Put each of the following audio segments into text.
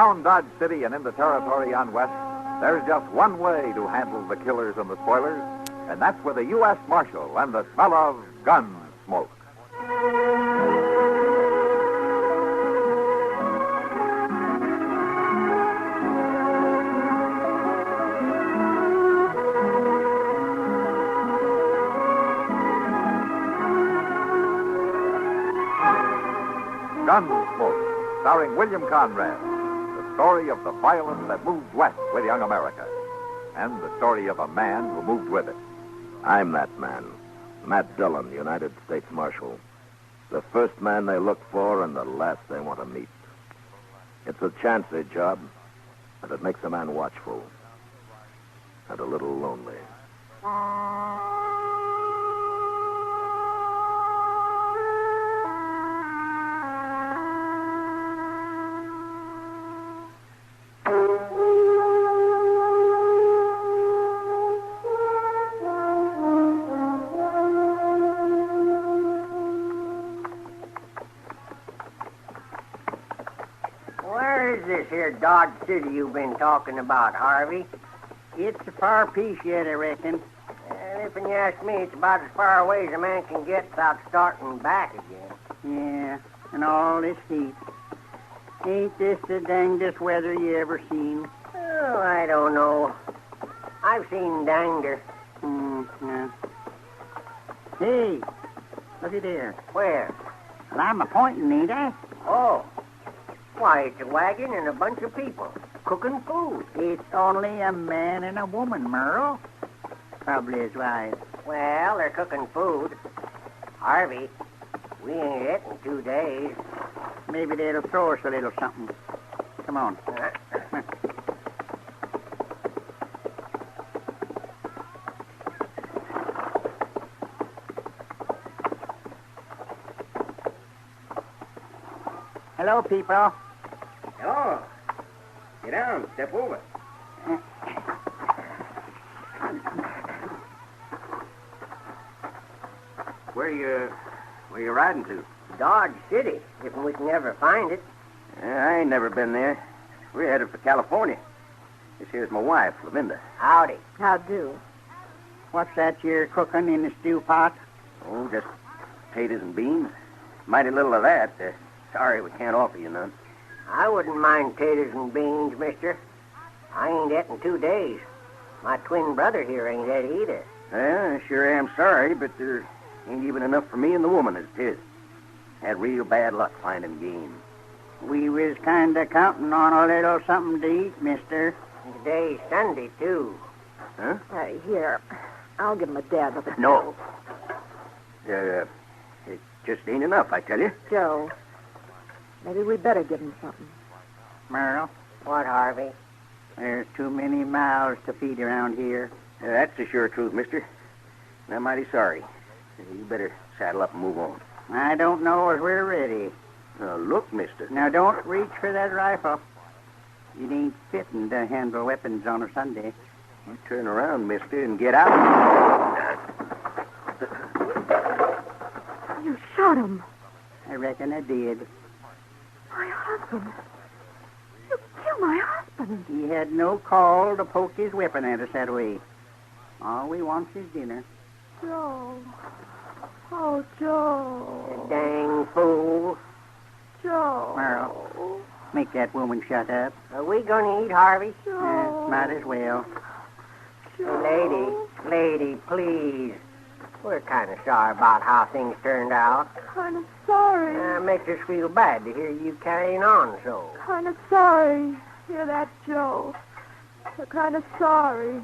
Around Dodge City and in the territory on West, there's just one way to handle the killers and the spoilers, and that's with a U.S. Marshal and the smell of Gunsmoke. Gunsmoke, starring William Conrad, the story of the violence that moved west with young America, and the story of a man who moved with it. I'm that man, Matt Dillon, United States Marshal. The first man they look for and the last they want to meet. It's a chancy job, and it makes a man watchful and a little lonely. Dodge City you've been talking about, Harvey? It's a far piece yet, I reckon. And if you ask me, it's about as far away as a man can get without starting back again. Yeah, and all this heat. Ain't this the dangdest weather you ever seen? Oh, I don't know. I've seen danger. Yeah. Hey, looky there. Where? Well, I'm a-pointing, ain't I? Oh. Why, it's a wagon and a bunch of people cooking food. It's only a man and a woman, Merle. Probably his wife. Well, they're cooking food. Harvey, we ain't it in 2 days. Maybe they'll throw us a little something. Come on. Hello, people. Hello. Get down. Step over. Where you riding to? Dodge City, if we can ever find it. I ain't never been there. We're headed for California. This here's my wife, Lavinda. Howdy. How do? What's that you're cooking in the stew pot? Oh, just potatoes and beans. Mighty little of that. Sorry we can't offer you none. I wouldn't mind taters and beans, mister. I ain't et in 2 days. My twin brother here ain't et either. Well, I sure am sorry, but there ain't even enough for me and the woman as it is. Had real bad luck finding game. We was kind of counting on a little something to eat, mister. Today's Sunday, too. Huh? Here, I'll give him a dab of it. No. It just ain't enough, I tell you. Joe, maybe we better give him something. Merle, What, Harvey? there's too many mouths to feed around here. That's the sure truth, mister. And I'm mighty sorry. You better saddle up and move on. I don't know if we're ready. Look, mister. Now, don't reach for that rifle. It ain't fitting to handle weapons on a Sunday. You turn around, mister, and get out. You shot him. I reckon I did. My husband. You killed my husband. He had no call to poke his weapon at us that way. All we want's his dinner. Joe. Oh, Joe. Dang fool. Joe. Merle, make that woman shut up. Are we going to eat, Harvey? Joe. Might as well. Joe. Lady, please. We're kind of sorry about how things turned out. Kind of sorry. It makes us feel bad to hear you carrying on so. Kind of sorry. Hear that, Joe? We're kind of sorry.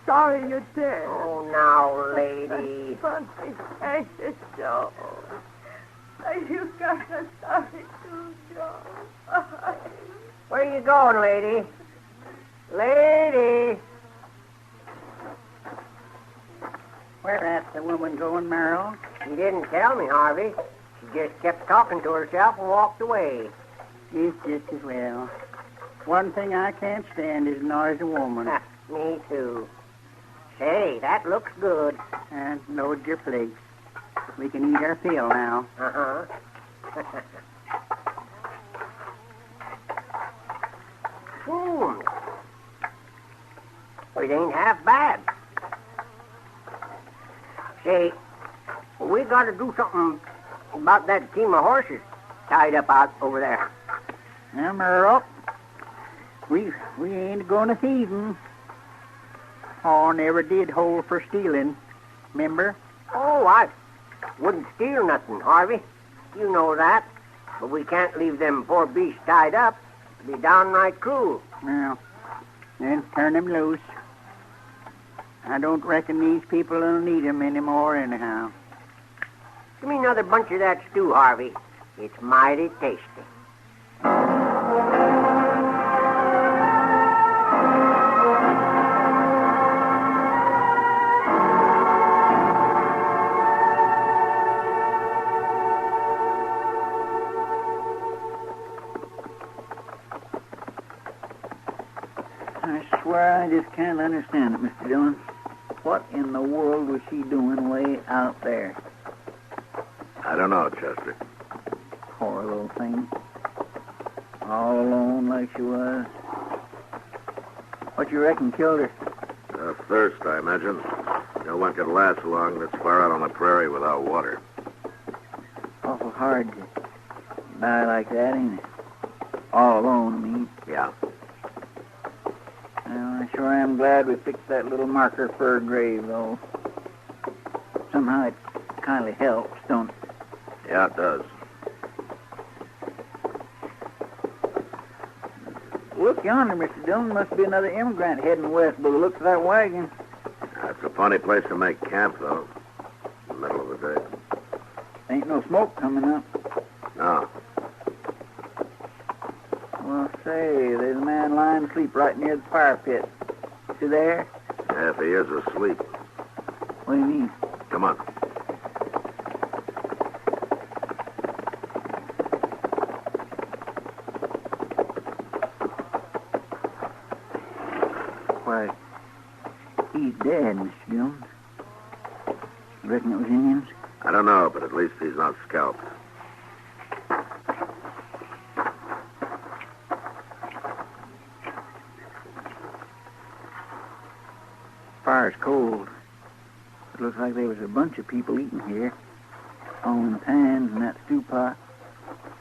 Sorry you're dead. Oh, now, lady. Funny, ain't it, Joe? You kind of sorry too, Joe. Where you going, lady? Lady! Where's the woman going, Merle? She didn't tell me, Harvey. She just kept talking to herself and walked away. It's just as well. One thing I can't stand is a noisy woman. Me too. Say, that looks good. And load your plates. We can eat our fill now. Uh-huh. mushrooms. It ain't half bad. Say, we got to do something about that team of horses tied up out over there. Now, Merle, we ain't going to thieve 'em. Oh, never did hold for stealing, remember? Oh, I wouldn't steal nothing, Harvey. You know that. But we can't leave them poor beasts tied up. It'd be downright cruel. Well, then turn them loose. I don't reckon these people will need 'em anymore anyhow. Give me another bunch of that stew, Harvey. It's mighty tasty. I swear I just can't understand it, Mr. Dillon. What in the world was she doing way out there? I don't know, Chester. Poor little thing. All alone like she was. What you reckon killed her? Thirst, I imagine. No one could last long this far out on the prairie without water. Awful hard to die like that, ain't it? All alone, I mean. Yeah. Well, I sure am glad we fixed that little marker for her grave, though. Somehow it kind of helps, don't it? Yeah, it does. Look yonder, Mr. Dillon. Must be another immigrant heading west by the looks of that wagon. That's a funny place to make camp, though. In the middle of the day. Ain't no smoke coming up. No. Well, say, there's a man lying asleep right near the fire pit. Is he there? Yeah, if he is asleep. What do you mean? Come on. Why, he's dead, Mr. Dillon. You reckon it was Indians? I don't know, but at least he's not scalped. Fire's cold. It looks like there was a bunch of people eating here. All in the pans and that stew pot.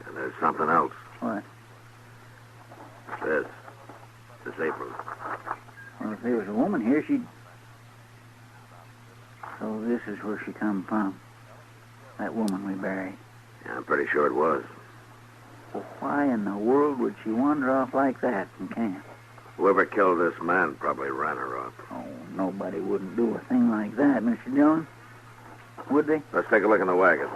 And there's something else. What? This apron. Well, if there was a woman here, she'd... So this is where she come from. That woman we buried. Yeah, I'm pretty sure it was. Well, why in the world would she wander off like that from camp? Whoever killed this man probably ran her off. Oh, nobody wouldn't do a thing like that, Mr. Dillon. Would they? Let's take a look in the wagon.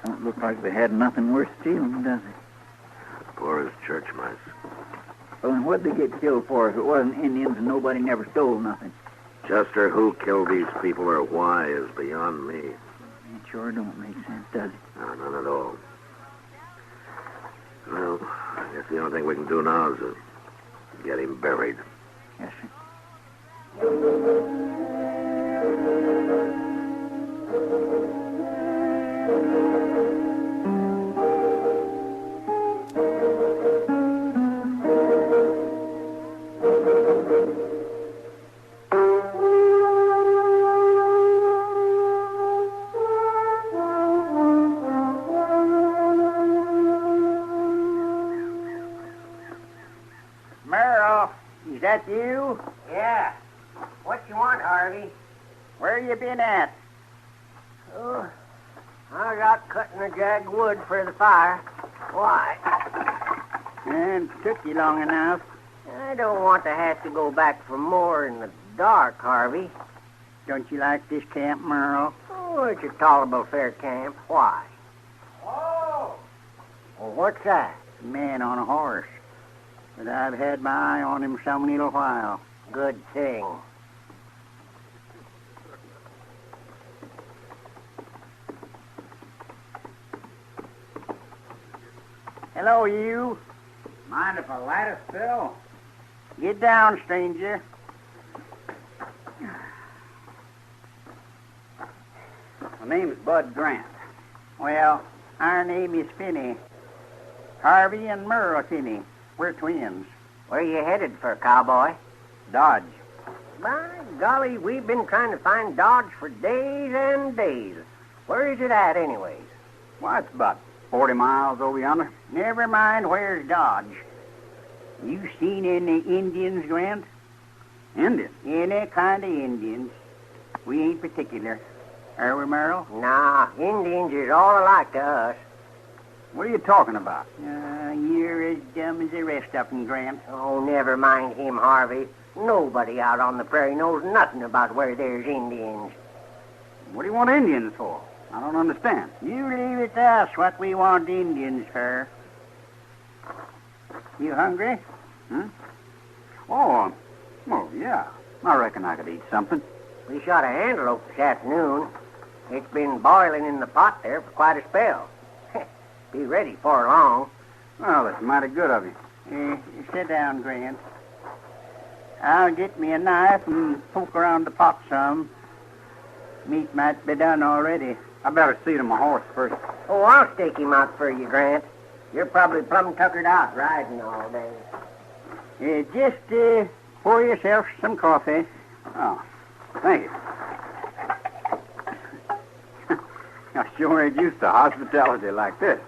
Don't look like they had nothing worth stealing, does it? Poor as church mice. Well, then what'd they get killed for if it wasn't Indians and nobody never stole nothing? Chester, who killed these people or why is beyond me. It sure don't make sense, does it? No, none at all. Well, I guess the only thing we can do now is get him buried. Yes, sir. Merle, is that you? Yeah. What you want, Harvey? Where you been at? Oh, I was out cutting a jag of wood for the fire. Why? And took you long enough. I don't want to have to go back for more in the dark, Harvey. Don't you like this camp, Merle? Oh, it's a tolerable fair camp. Why? Oh! Well, what's that? A man on a horse. But I've had my eye on him some little while. Good thing. Hello, you. Mind if I light a spill? Get down, stranger. name's Bud Grant. Well, our name is Finney. Harvey and Merle Finney. We're twins. Where you headed for, cowboy? Dodge. My golly, we've been trying to find Dodge for days and days. Where is it at, anyways? Why, it's about 40 miles over yonder. Never mind where's Dodge. You seen any Indians, Grant? Indian? Any kind of Indians. We ain't particular. Are we, Merle? Nah, Indians is all alike to us. What are you talking about? You're as dumb as the rest of them, Grant. Oh, never mind him, Harvey. Nobody out on the prairie knows nothing about where there's Indians. What do you want Indians for? I don't understand. You leave it to us what we want Indians for. You hungry? Oh, yeah. I reckon I could eat something. We shot an antelope this afternoon. It's been boiling in the pot there for quite a spell. Be ready for long. Well, that's mighty good of you. Sit down, Grant. I'll get me a knife and poke around the pot some. Meat might be done already. I better see to my horse first. Oh, I'll stake him out for you, Grant. You're probably plumb tuckered out riding all day. Just pour yourself some coffee. Oh, thank you. I sure ain't used to hospitality like this.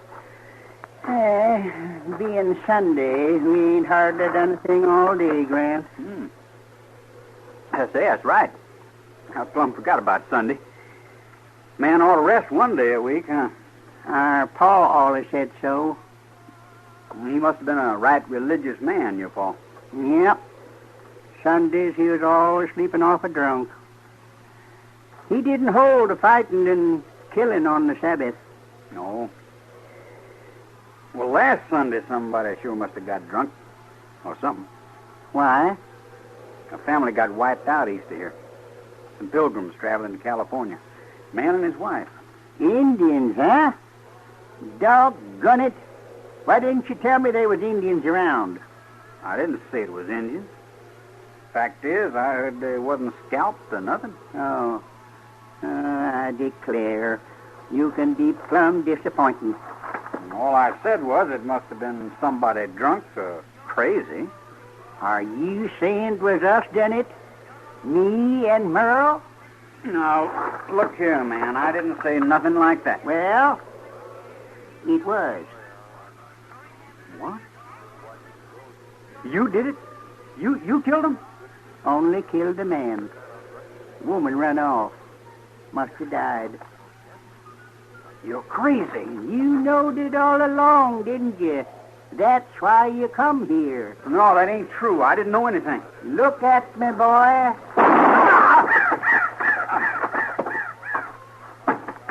Being Sunday, we ain't hardly done a thing all day, Grant. I say, that's right. I plumb forgot about Sunday. Man ought to rest one day a week, huh? Our pa always said so. He must have been a right religious man, your pa. Yep. Sundays he was always sleeping off a drunk. He didn't hold to fighting and killing on the Sabbath. No. Well, last Sunday somebody sure must have got drunk. Or something. Why? A family got wiped out east of here. Some pilgrims traveling to California. Man and his wife. Indians, huh? Doggone it. Why didn't you tell me there was Indians around? I didn't say it was Indians. Fact is, I heard they wasn't scalped or nothing. Oh. I declare, you can be plumb disappointing. And all I said was it must have been somebody drunk or crazy. Are you saying it was us done it? Me and Merle? No, look here, man. I didn't say nothing like that. Well, it was. What? You did it? You killed him? Only killed the man. Woman run off. Must have died. You're crazy. You knowed it all along, didn't you? That's why you come here. No, that ain't true. I didn't know anything. Look at me, boy.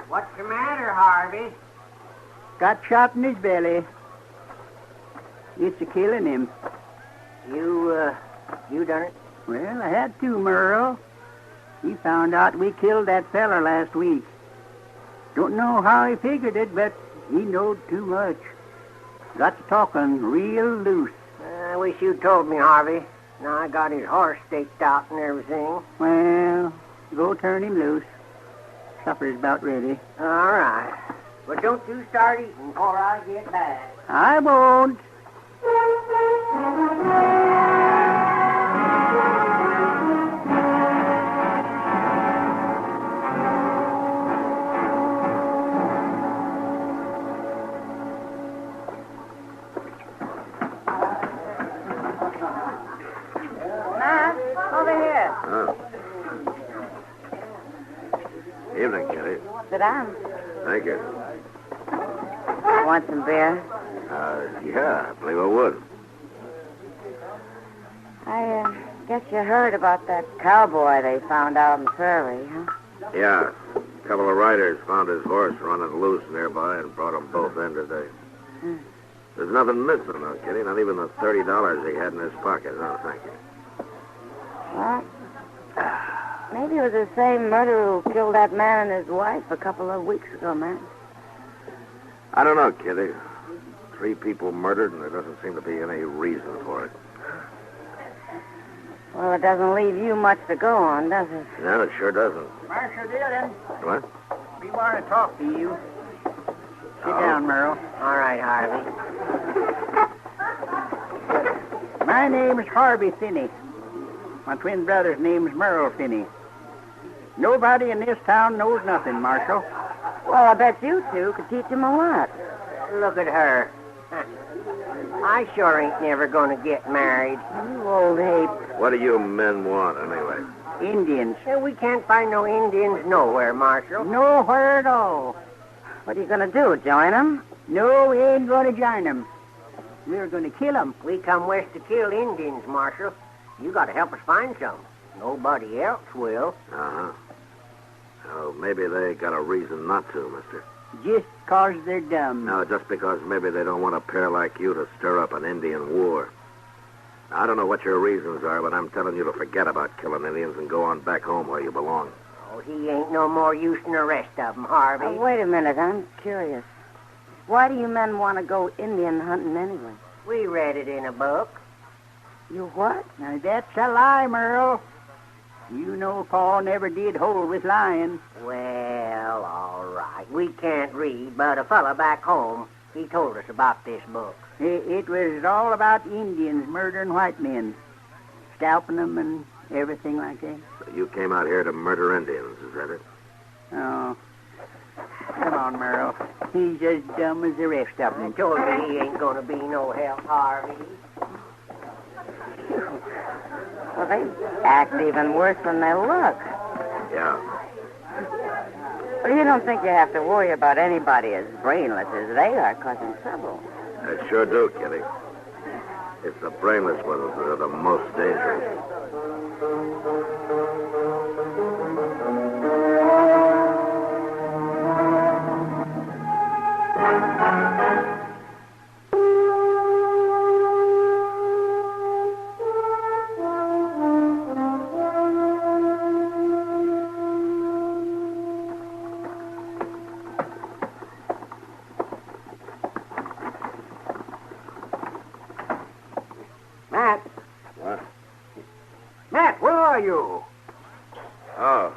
What's the matter, Harvey? Got shot in his belly. It's a killing him. You done it? Well, I had to, Merle. He found out we killed that feller last week. Don't know how he figured it, but he knowed too much. Got to talking real loose. I wish you'd told me, Harvey. Now I got his horse staked out and everything. Well, go turn him loose. Supper's about ready. All right. But don't you start eating before I get back. I won't. Evening, Kitty. Sit down. Thank you. Want some beer? Yeah, I believe I would. I guess you heard about that cowboy they found out on the prairie, huh? Yeah. A couple of riders found his horse running loose nearby and brought them both in today. There's nothing missing, though, Kitty. Not even the $30 he had in his pocket. No, thank you. What? Maybe it was the same murderer who killed that man and his wife a couple of weeks ago, man. I don't know, Kitty. 3 people murdered, and there doesn't seem to be any reason for it. Well, it doesn't leave you much to go on, does it? No, it sure doesn't. Marshal Dillon, What? We want to talk to you. Sit down, Merle. All right, Harvey. My name is Harvey Finney. My twin brother's name is Merle Finney. Nobody in this town knows nothing, Marshal. Well, I bet you two could teach him a lot. Look at her. I sure ain't never going to get married. You old ape. What do you men want, anyway? Indians. We can't find no Indians nowhere, Marshal. Nowhere at all. What are you going to do, join him? No, we ain't going to join them. We're going to kill them. We come west to kill Indians, Marshal. You got to help us find some. Nobody else will. Uh-huh. Oh, maybe they got a reason not to, mister. Just 'cause they're dumb. No, just because maybe they don't want a pair like you to stir up an Indian war. I don't know what your reasons are, but I'm telling you to forget about killing Indians and go on back home where you belong. Oh, he ain't no more use than the rest of them, Harvey. Wait a minute, I'm curious. Why do you men want to go Indian hunting anyway? We read it in a book. You what? Now, that's a lie, Merle. You know Paul never did hold with lying. Well, all right. We can't read, but a fella back home, he told us about this book. It was all about Indians murdering white men, scalping them and everything like that. So you came out here to murder Indians, is that it? Oh. Come on, Merle. He's as dumb as the rest of them. I told you he ain't going to be no help, Harvey. Well, they act even worse than they look. Yeah. Well, you don't think you have to worry about anybody as brainless as they are causing trouble. I sure do, Kitty. It's the brainless ones that are the most dangerous. Matt. What? Matt, where are you? Oh.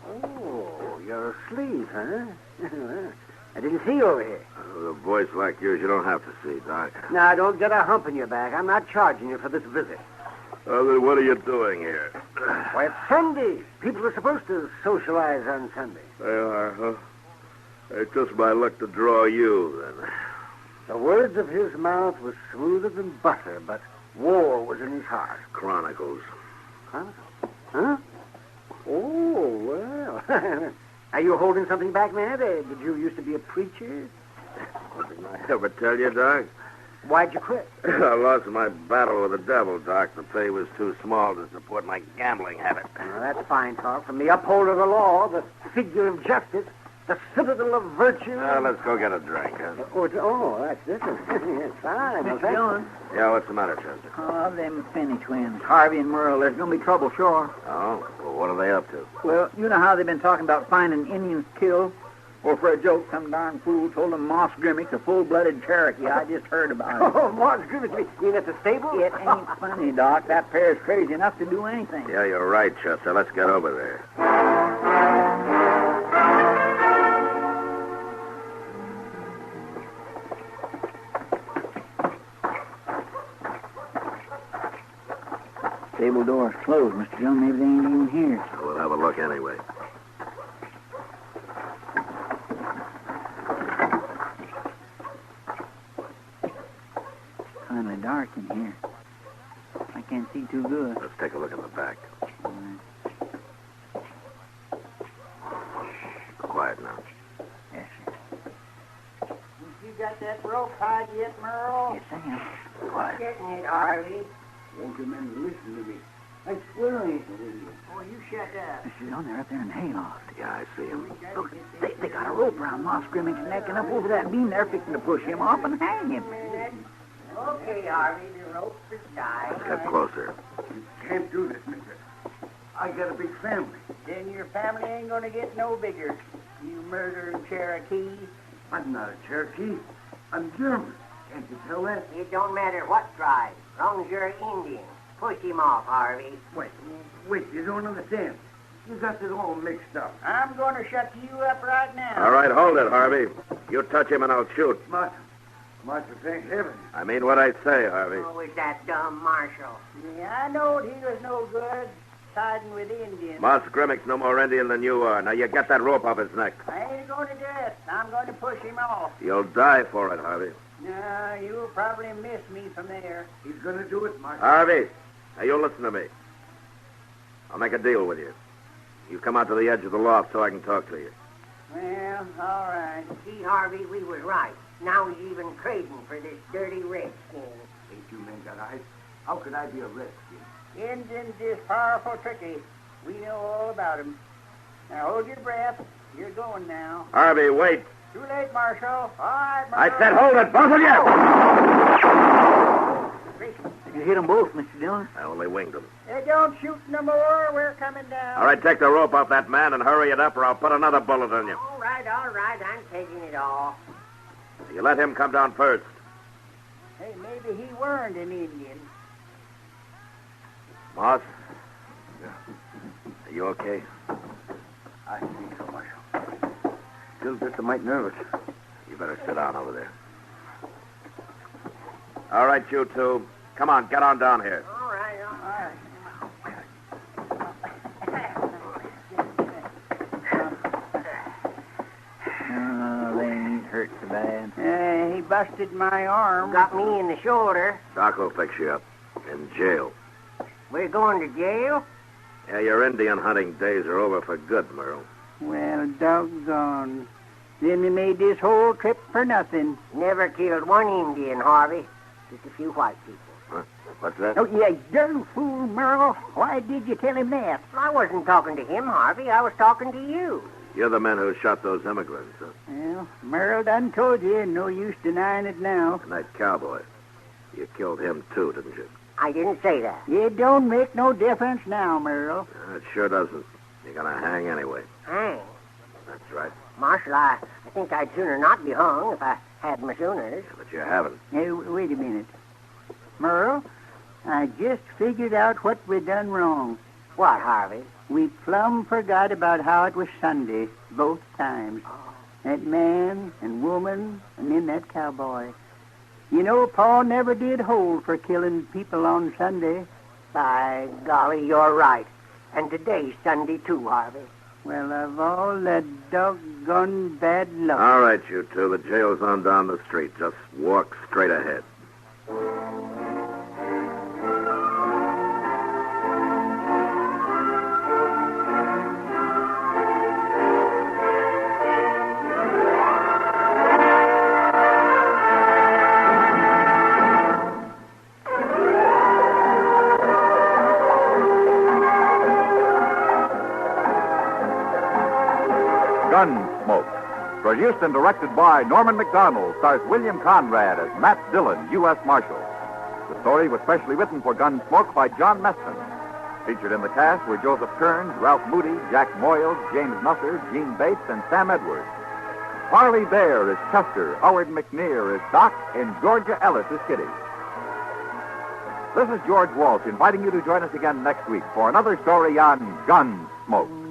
Oh, you're asleep, huh? I didn't see you over here. With a voice like yours, you don't have to see, Doc. Now, don't get a hump in your back. I'm not charging you for this visit. Then what are you doing here? Why, it's Sunday. People are supposed to socialize on Sunday. They are, huh? It's just my luck to draw you, then. The words of his mouth were smoother than butter, but war was in his heart. Chronicles. Huh? Oh, well. Are you holding something back, Matt? Did you used to be a preacher? Didn't I ever tell you, Doc? Why'd you quit? I lost my battle with the devil, Doc. The pay was too small to support my gambling habit. Well, that's fine talk. From the upholder of the law, the figure of justice, the citadel of virtue. Let's go get a drink, huh? Oh, that's different. It's fine. Well, thank you. Yeah, what's the matter, Chester? Oh, them Finney twins, Harvey and Merle. There's going to be trouble, sure. Oh? Well, what are they up to? Well, you know how they've been talking about finding Indians killed? Or for a joke, some darn fool told them Moss Grimmick's a full-blooded Cherokee. I just heard about it. Oh, Moss Grimmick, you mean at the stable? It ain't funny, Doc. That pair's crazy enough to do anything. Yeah, you're right, Chester. Let's get over there. Stable door's closed, Mr. Jones. Maybe they ain't even here. So we'll have a look anyway. Finally dark in here. I can't see too good. Let's take a look in the back. All right. Quiet now. Yes, sir. You got that rope tied yet, Merle? Yes, I am. Quiet. Getting it, Harvey. Won't you men listen to me? I swear I ain't believe you. Oh, you shut up. Mr. Jones, they're up there in the hayloft. Yeah, I see him. Look, they got a rope around Moss Grimmick's neck and up over that beam there fixing to push him off and hang him. Okay, Harvey, the rope is tied. Let's get closer. You can't do this, mister. I got a big family. Then your family ain't gonna get no bigger. You murdering Cherokee. I'm not a Cherokee. I'm German. Can't you tell that? It don't matter what tribe, as long as you're Indian. Push him off, Harvey. Wait, you don't understand. You got this all mixed up. I'm going to shut you up right now. All right, hold it, Harvey. You touch him and I'll shoot. Marshal, thank heaven. I mean what I say, Harvey. Oh, was that dumb Marshal? Yeah, I knowed he was no good siding with Indians. Moss Grimmick's no more Indian than you are. Now you get that rope off his neck. I ain't going to do it. I'm going to push him off. You'll die for it, Harvey. No, you'll probably miss me from there. He's going to do it, Marshal. Harvey, now you listen to me. I'll make a deal with you. You come out to the edge of the loft so I can talk to you. Well, all right. See, Harvey, we was right. Now he's even trading for this dirty redskin. Ain't you men got eyes? How could I be a redskin? Indians is powerful tricky. We know all about 'em. Now, hold your breath. You're going now. Harvey, wait. Too late, Marshal. All right, Marshal. I said hold it, both of you! You hit them both, Mr. Dillon. I only winged them. Don't shoot no more. We're coming down. All right, take the rope off that man and hurry it up or I'll put another bullet in you. All right. I'm taking it off. You let him come down first. Hey, maybe he weren't an Indian. Moss? Are you okay? I think so, Marshal. Still just a mite nervous. You better sit down over there. All right, you two. Come on, get on down here. All right. Oh, they ain't hurt so bad. He busted my arm. Got me in the shoulder. Doc will fix you up. In jail. We're going to jail? Yeah, your Indian hunting days are over for good, Merle. Well, doggone. Then we made this whole trip for nothing. Never killed one Indian, Harvey. Just a few white people. Huh? What's that? Oh, you darn fool, Merle. Why did you tell him that? I wasn't talking to him, Harvey. I was talking to you. You're the men who shot those immigrants, huh? Well, Merle done told you. No use denying it now. And that cowboy. You killed him, too, didn't you? I didn't say that. It don't make no difference now, Merle. It sure doesn't. You're going to hang anyway. Hang. That's right. Marshal, I think I'd sooner not be hung if I had my sooners. Yeah, but you haven't. Hey, wait a minute. Merle, I just figured out what we done wrong. What, Harvey? We plumb forgot about how it was Sunday, both times. That man and woman and then that cowboy. You know, Paul never did hold for killing people on Sunday. By golly, you're right. And today's Sunday, too, Harvey. Well, of all the doggone bad luck. All right, you two. The jail's on down the street. Just walk straight ahead. Gunsmoke. Produced and directed by Norman McDonald, stars William Conrad as Matt Dillon, U.S. Marshal. The story was specially written for Gunsmoke by John Meston. Featured in the cast were Joseph Kearns, Ralph Moody, Jack Moyles, James Nusser, Gene Bates, and Sam Edwards. Harley Bear is Chester, Howard McNear is Doc, and Georgia Ellis is Kitty. This is George Walsh inviting you to join us again next week for another story on Gunsmoke.